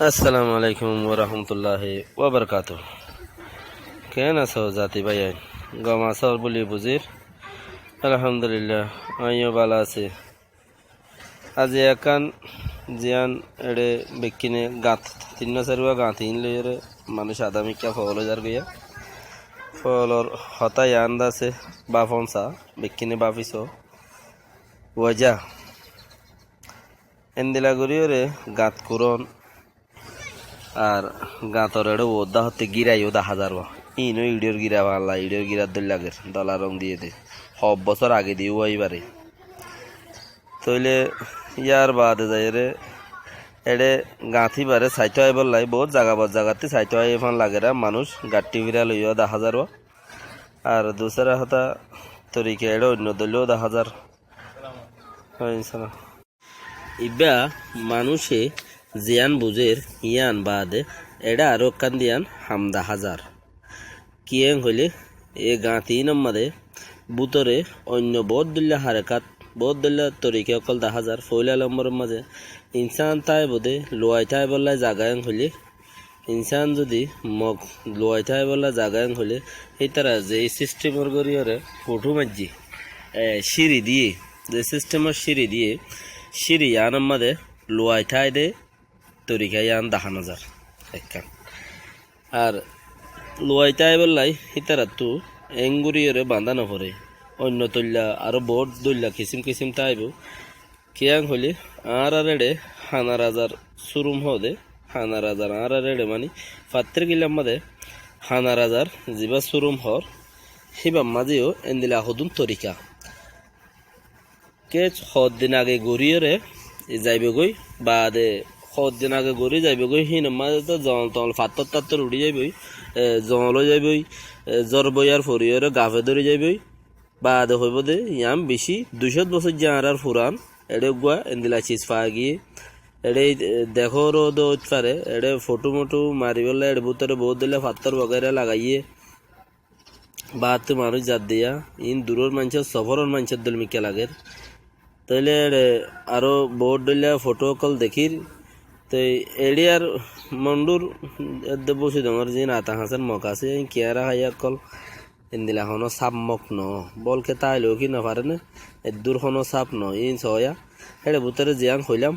আসসালামু আলাইকুম ওয়া রাহমাতুল্লাহি ওয়া বারাকাতুহু। কেন আছো জাতি ভাই? গম আছর বলি বুঝির আলহামদুলিল্লাহ আমিও ভালো আছি। আজি একান জিয়ান এড়ে বেকিনে গাঁত তিন চারুয়া গাঁত ইনলে মানুষ আদামিকা ফল যার গিয়া ফলর হতাই আন্দাছে বাফনসা বেকিনে বাফিস ওয়াজা এন্দিলা গরিয়রে গাঁত কুরন আর গাঁতর এড়ে ওদা হতে গিরাইও 10,000 ইনো ইডিওর গিরা পাল্লা ইডিওর গিরার দল লাগে ডলার রং দিয়ে দে সব বছর আগে দিয়ে ওইবারে তইলে ইয়ার বাদে যাই রে এড়ে গাঁথি বারে সাইটো আই বললাই বহুত জায়গাতে সাইটো আই এফান লাগেরা মানুষ গাঁটি ফিরা লইও 10,000 আর দুসরা হতা তরিকে এড়ে অন্য দলীয় 10,000 ইবা মানুষে জিয়ান বুঝের ইয়ান বাদে এডা আরো কান দিয়ান হামদা হাজার কিয়েং হইলে এ গাঁতি নম্মাদে বুতরে অন্য বহুত দুল্লা হারেকাত বহুত দুল্লা তরিকে অকল 10,000 ফইলা লম্বর মাঝে ইনসান তাই বোধে লোয়াই তাই বললাই জাগায়ং হইলে ইনসান যদি মগ লোয়াই তাই বললা জাগায়ং হইলে এই তারা যে সিস্টেমর গরিয়রে ফটো মাজি সিঁড়ি দিয়ে যে সিস্টেমের সিঁড়ি দিয়ে সিঁড়ি ইয়ান মাঝে লোয়াই তাই দে তরিকা ইয়ান 10,000 একখান আর লোয়াইতাই বললাই হিতারা তো এঙ্গুরিয়রে বাঁধানো পরে অন্য তৈলা আরো বহুত দইলা কিসিম তাইব কিয়াং হলে আর এড়ে 1,000 সুরুম হদে 1,000 আর এড়ে মানে পাত্রে গিলাম মাদে 1,000 জিবা সুরুম হর হিবা মাঝেও এন্দিলা হদুন তরিকা কে 6 দিন আগে গড়িয়রে যাইবে গই বাদে 6 দিন আগে গড়ি যাইবে গই হিন মাঝে তো জল তল ফাত্তর উড়ি যাইবই জল যাইবই জ্বর বইয়ার ফরিয়রে গাফে ধরে যাইবই বাদে হইব দে ইয়াম বেশি 200 বছর যার ফুরান এড়ে গুয়া এন্দিলা চিজ পা গিয়ে এড়ে দেখো রোদ পারে এড়ে ফটো মটো মারি বললে এড়ে বুতরে বহুত দিলে ফাত্তর বগেরা লাগাইয়ে বাদ তো মানুষ জাত দিয়া ইন দূরের মানুষের সফরের মানুষের দল মিকে লাগের তাইলে আরো বহুত দিলে ফটো কল দেখির তো এড়ি আর মন্ডুর বসে ডর যে নাতা হাসের মক আছে কেয়ারা হাইয়া কল এন্দিলা হনো সাপ মক ন বলকে তাইলেও কি না পারে না দূর হনো সাপ ন ইন সয়া হেড়ে বুতরে জিয়াং হইলাম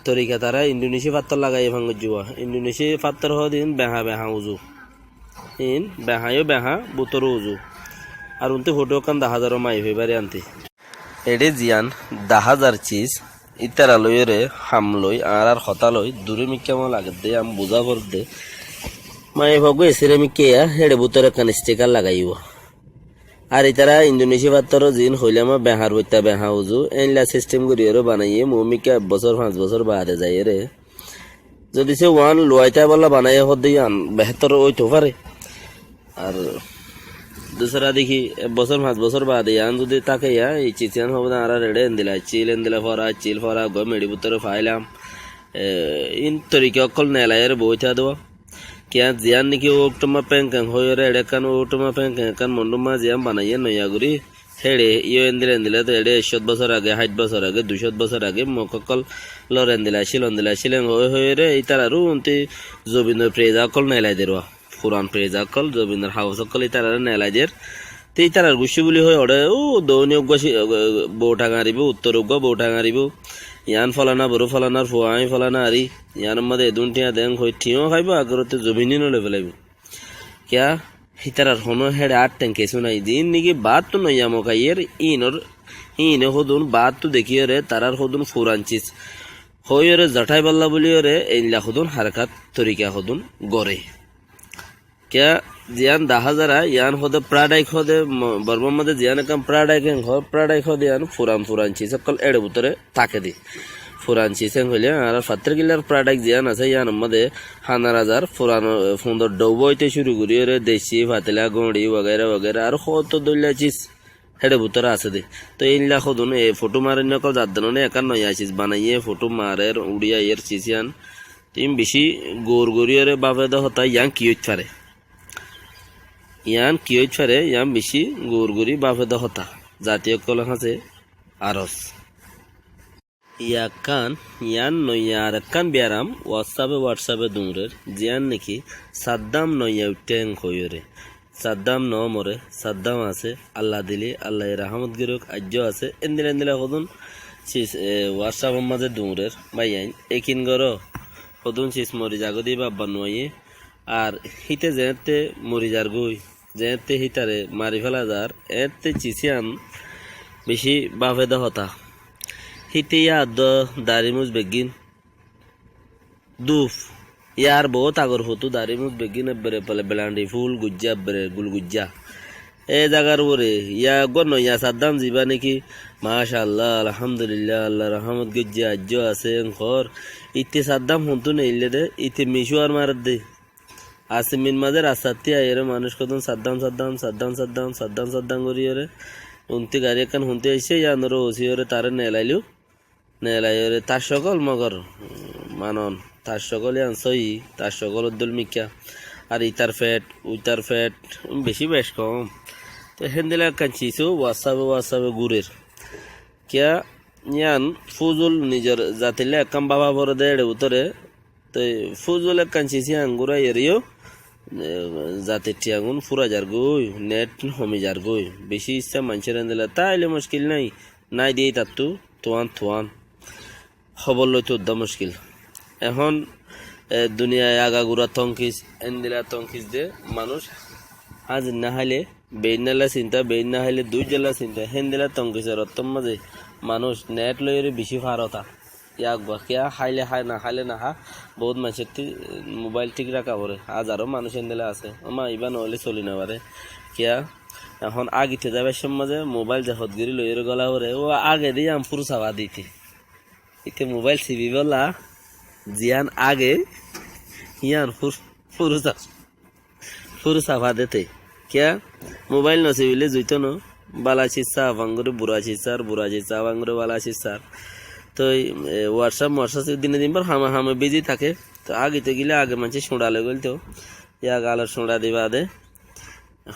তরিকা তারা ইন্দোনেশিয়া পাত্তর লাগাই ভাঙ্গ যুয়া ইন্দোনেশিয়া পাত্তর হদিন বেহা উজু ইন বেহা বুতরও উজু আর উনতে ফটো কান 10,000 মাই হইবারে আনতে এড়ে জিয়ান 10,000 চিজ ইতারা লইরে হামলই আর হতা লই দূরে মিক্কা লাগে দে আম বুঝা ভর দে মাই ভাগো এসেরে মিক্কিয়া হেড়ে বুতরে কান স্টিকার লাগাইব আর ইতারা ইন্দোনেশিয়া পাত্তর জিন হইলাম বেহার হইতা বেহা উজু এনলা সিস্টেম করিয়ে বানাইয়ে মমিকা 1 বছর 5 বছর বাদে যায় রে যদি সে ওয়ান লোয়াইতা বলা বানাই হদ আন বেহতর ওইতো পারে আর दूसरा देखी 1 বছর 5 বছর বাদে ইয়ান যদি তাকে ইয়া এই চিচিয়ান হবে না আর রেডে এন্দিলা চিল ফরা গো মেডি বুতরে ফাইলাম ইন তরিকে অকল নেলায়ের বইতা দো কিয়া জিয়ান নাকি ওটমা পেঙ্কাং হয়রে এডে কান ওটমা পেঙ্কাং কান মন্ডুমা জিয়াম বানাইয়ে নয়াগুরি হেড়ে ইয়ো এন্দিলা তো এডে 100 বছর আগে 60 বছর আগে 200 বছর আগে মককল লর এন্দিলা শিলেন হয়রে এই তারারু উনতি জবিন্দ্র প্রেজা অকল নেলাই দেরওয়া পুরান পেজ আকল জবিন্দর হাউস আকল ইতারা নেলাইদের তেই তারার গুছি বলি হয় ওড়ে ও দৌনি উগাছি বউটা গাড়িব উত্তর উগা বউটা গাড়িব ইয়ান ফলানা বড় ফলানার ফুয়াই ফলানা আরি ইয়ান মধ্যে দুনটিয়া দেং হই ঠিও খাইব আগরতে জবিনি নলে ফেলাইব কিয়া হিতারার হনো হেড়ে 8 ট্যাঙ্কে শুনাই দিন নিকি বাত তো নইয়া মকাইয়ের ইনে হদুন বাত তো দেখিয়রে তারার হদুন ফুরানচিস হইরে জটাই বল্লা বলিয়রে এইলা হদুন হারকাত তরিকা হদুন গরে क्या जियान 10,000 यान होदे प्राडाइक होदे बर्मा मध्ये जियान कम प्राडाइक होदे यान फुरान चीज कल एडे बुतरे ताके दे फुरान चीज हले আর 70 কিলার প্রাডাইক জিয়ান আছে ইয়ান मध्ये 1,000 ফুরান সুন্দর ডবইতে শুরু করিয়ে দেশি ফাতলা গড়ি वगैरह আর কত দইলা চিজ হেডে বুতরে আছে দে তো ইনলা খদুন এ ফটো মারেন নকল জাদননে একান নয়া চিজ বানাইয়ে ফটো মারের উড়িয়া এর চিজ ইয়ান তিন বেশি গোরগরিয়রে বাফে দ হতা ইয়ান কি হইতে পারে ইয়ান কি হইতে পারে ইয়ান বেশি গোরগরি বাফে দ হতা জাতীয় কলম আছে আরস ইয়াকান ইয়ান নইয়ার কান বিয়ারাম হোয়াটসঅ্যাপে দুমরের জিয়ান নাকি সাদ্দাম নইয়া উঠেন কইরে সাদ্দাম ন মরে সাদ্দাম আছে আল্লাহ দিলি আল্লাহ রাহমত গিরক আজ্য আছে এন্দিলা কদুন হোয়াটসঅ্যাপের মাঝে দুমরের বাইয়াইন একিন গর কদুন চিস মরি জাগদি বাব্বা নয়ে আর হিতে যেতে মরি যার গই যেতে হিতারে মারি ফেলা যার এতে চিসিয়ান বেশি বাফেদা হতা হিতে ইয়াদ দারিমুজ বেগিন দুফ ইয়ার বহুত আগর হতো দারিমুজ বেগিন বেরে পলে বেলান্ডি ফুল গুজ্জা বেরে গুল গুজ্জা এ জাগার ওরে ইয়া গন ইয়া সাদ্দাম জিবা নাকি মাশাআল্লাহ আলহামদুলিল্লাহ আল্লাহ রহমত গুজ্জা আজ্য আছে খর ইতে সাদ্দাম হন্তু নেইলে দে ইতে মিশুয়ার মার দে আসমিন মাঝে রাস্তাতে আইরে মানুষ কদন সাদ্দাম করিয়ে উনতি গাড়ি এখান হুনতে এসে ইয়ানোর ওসিওরে তারে নেলাইরে তার সকল মগর মানন তার সকল আনসই তার সকল উদ্দুল মিকা আর ইতার ফ্যাট বেশি বেশ কম তো হেন্দিলা কাঁচিছো হোয়াটসঅ্যাপে গুড়ের কিয়া ইয়ান ফুজুল নিজের জাতিলে একাম বাবা ভরে দেড় উতরে তো ফুজুল কাঁচিছি আঙ্গুরা এরিও জাতির টিয়াগুন ফুরা যার গই নেট হমি যার গই বেশি ইচ্ছা মানুষের দিলে তাইলে মুশকিল নাই দিয়ে তার তোয়ান খবর লইতে উদ্দা মুশকিল এখন দুনিয়ায় আগাগুড়া তঙ্কিস এন্দিলা তঙ্কিস দে মানুষ আজ না হাইলে বেইনালা চিন্তা বেইন না হাইলে দুই জেলা চিন্তা হেন্দিলা তঙ্কিসের অত্তম মাঝে মানুষ নেট লইরে বেশি ফারতা ইয়াক কিয়া হাইলে না বহুত মানুষের মোবাইল ঠিক রাখা পরে হাজারো মানুষ এন্দিলা আছে আমা ইবা নহলে চলি না পারে কিয়া এখন আগিতে যাবে সমাজে মোবাইল জাহতগিরি লইরে গলা পরে ও আগে দিয়ে আমপুর চাওয়া দিতে ইতে মোবাইল সিবি বলা জিয়ান আগে ইয়ান ফুরু সাফা দেতে কিয়া মোবাইল নসিবিলে জুইতো ন বালা চিসা আভাঙ্গরে বুড়া চিসা আভাঙ্গরে বালা চিসার তো হোয়াটসঅ্যাপ দিনে দিন পর হামে বিজি থাকে তো আগিতে গেলে আগে মানুষ সোঁড়ালে গেল তো ইয়াক আলোর সোঁড়া দিবা দে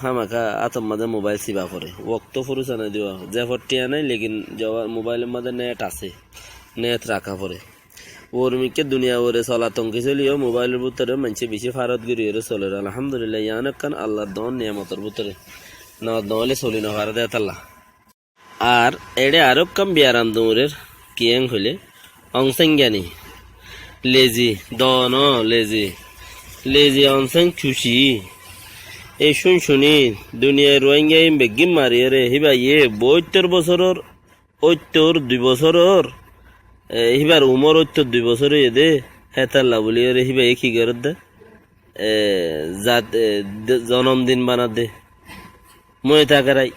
হামাকা আতম মাঝে মোবাইল সিবা করে ওক্ত ফুরুস আনে দিবা যে ফটিয়া নাই লেকিন মোবাইলের মাঝে নেট রাখা পরে ওর মিকে দুনিয়া ওরে চলা তঙ্কি চলিও মোবাইলের ভিতরে মানুষ বেশি ফারত গিয়ে চলে আলহামদুলিল্লাহ ইয়ান কান আল্লাহর দন নিয়ামতের ভিতরে নহলে চলি না ভারত আল্লাহ আর এড়ে আরো কম বিয়ারাম দৌড়ের কিয়াং হইলে অংসংজ্ঞানী লেজি লেজি অংসং খুশি এই শুনি দুনিয়ায় রোহিঙ্গা বেগিম মারি রে হিবা 2 বছরের হিবার উমর 2 বছরে দে হেতাল্লা বলি রে হিবা কি করে দে জন্মদিন বানা দে মই থাকারাই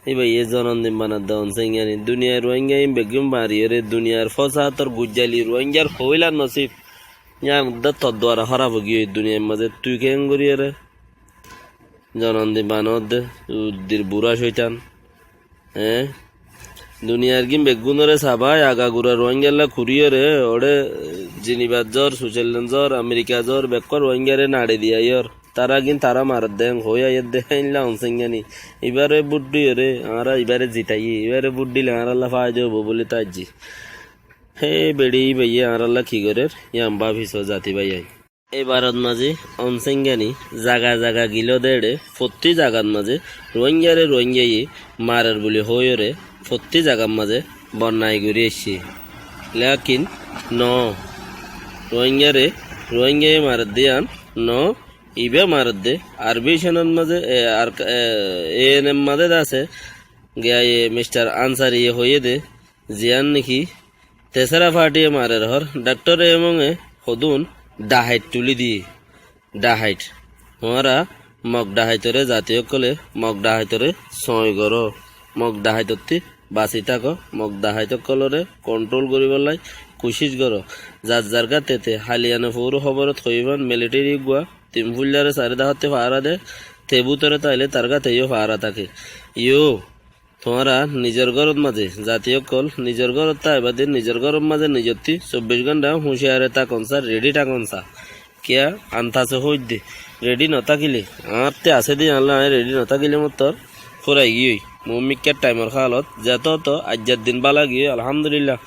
হিবা জন্মদিন বানা দে অনসংজ্ঞানী দুনিয়ায় রোহিঙ্গা বেগিম মারি রে দুনিয়ার ফসাতর গুজ্জালি রোহিঙ্গার হইলার নসিব ইয়ার মধ্যে তদ্বারা হরাব গিয়ে দুনিয়ার মাঝে তুই কেন করি রে জনন্দি বানদ উদ্দির বুড়া শৈতান দুনিয়ার কিম বেগুনরে সাবাই আগাগুড়া রোহিঙ্গাল্লা খুরিয়ে রে ওরে জিনিবাদ জ্বর সুইজারল্যান্ড জ্বর আমেরিকা জ্বর বেকর রোহিঙ্গারে নাড়ে দিয়া ইয়র তারা মার দেন হইয়া দেখাইলা অনসংজ্ঞানী এবারে বুড্ডি রে আমরা এবারে জিতাই এবারে বুড্ডিলে আর আল্লাহ ফায় দেবো বলে তাজি হে বেড়ি ভাইয়ে আর আল্লাহ কি করে ইয়াম্বা ভিস জাতি ভাইয়াই এই ভারত মাঝে অনসংজ্ঞানী জাগা গিলো দেড়ে প্রতি জাগার মাঝে রোহিঙ্গাই মারার বলে হইরে প্রতি জাগার মাঝে বন্যায় ঘুরে এসছি লেকিন রোহিঙ্গাই মারার দিয়ান ইবে মারার দে আরবি সেনার মাঝে এএনএম মাঝে আছে গিয়া মিস্টার আনসারি হয়ে দে জিয়ান নাকি তেসরা ফাটিয়ে মারের হর ডাক্তার এবং হদুন ডাহাইট তুলি দিয়ে ডাহাইট হমারা মগ ডাহাইতরে জাতীয় কলে মগ ডাহাইতরে ছয় গর মগ ডাহাইতরটি বাঁচি থাক মগ ডাহাইত কলরে কন্ট্রোল করিবলাই কোশিশ কর যার গা তেতে হালিয়ানে পৌর খবরত হইবান মিলিটারি গুয়া তিমফুল্লারে চারিদা হতে পাহারা দে তেবুতরে তাইলে তার গা তেও পাহারা থাকে তোমারা নিজের ঘরের মাঝে জাতীয় কল নিজের ঘরত তাইবাদের নিজের ঘরের মাঝে নিজতি 24 ঘন্টা হুঁশিয়ারে তাকনসা রেডি টাকনসা কিয়া আনতাছে হই দে রেডি নথাকিলে আঁতে আছে দি আনলা রেডি নথাকিলে মতর ফুরাই গিয়ে মমিকার টাইমের খালত যত তো আজ্জার দিন বালা গিয়ে আলহামদুলিল্লাহ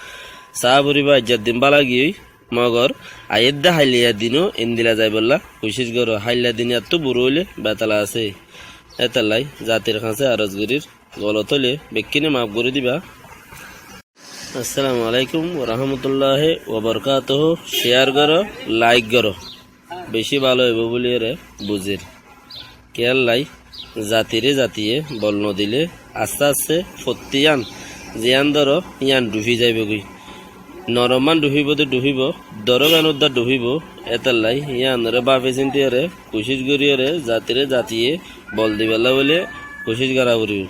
চাহ ভরিবা ইজ্জত দিন বালা গিয়ে মগর আয়েদ্দা হাইলিয়া দিনও ইন্দিলা যাই বললা কোশিশ করো হাইলা দিন এত বুড়ো হইলে বেতালা আছে এতালাই জাতির কাছে আরজগিরির গলত হলে বেক্কিনে মাফ করে দিবা। আসসালামু আলাইকুম রহমতুল্লাহ ওবরকাতহ। শেয়ার করো, লাইক করো, বেশি ভালো হইব বলি রে বুঝির কেয়ার লাই জাতিরে জাতিয়ে বল নদিলে আস্তে আস্তে ফত্তিয়ান জিয়ান ধরো ইয়ান ডুবি যাইব গই নরমান ডুবিব তো ডুবিব দরগান উদ্ধার ডুবিব এতার লাই ইয়ানরে বাপে চিন্তিয়ে রে কোশিশ করিয়ে রে জাতিরে জাতিয়ে বল দিবেলা বলে কোশিশ করা করিব।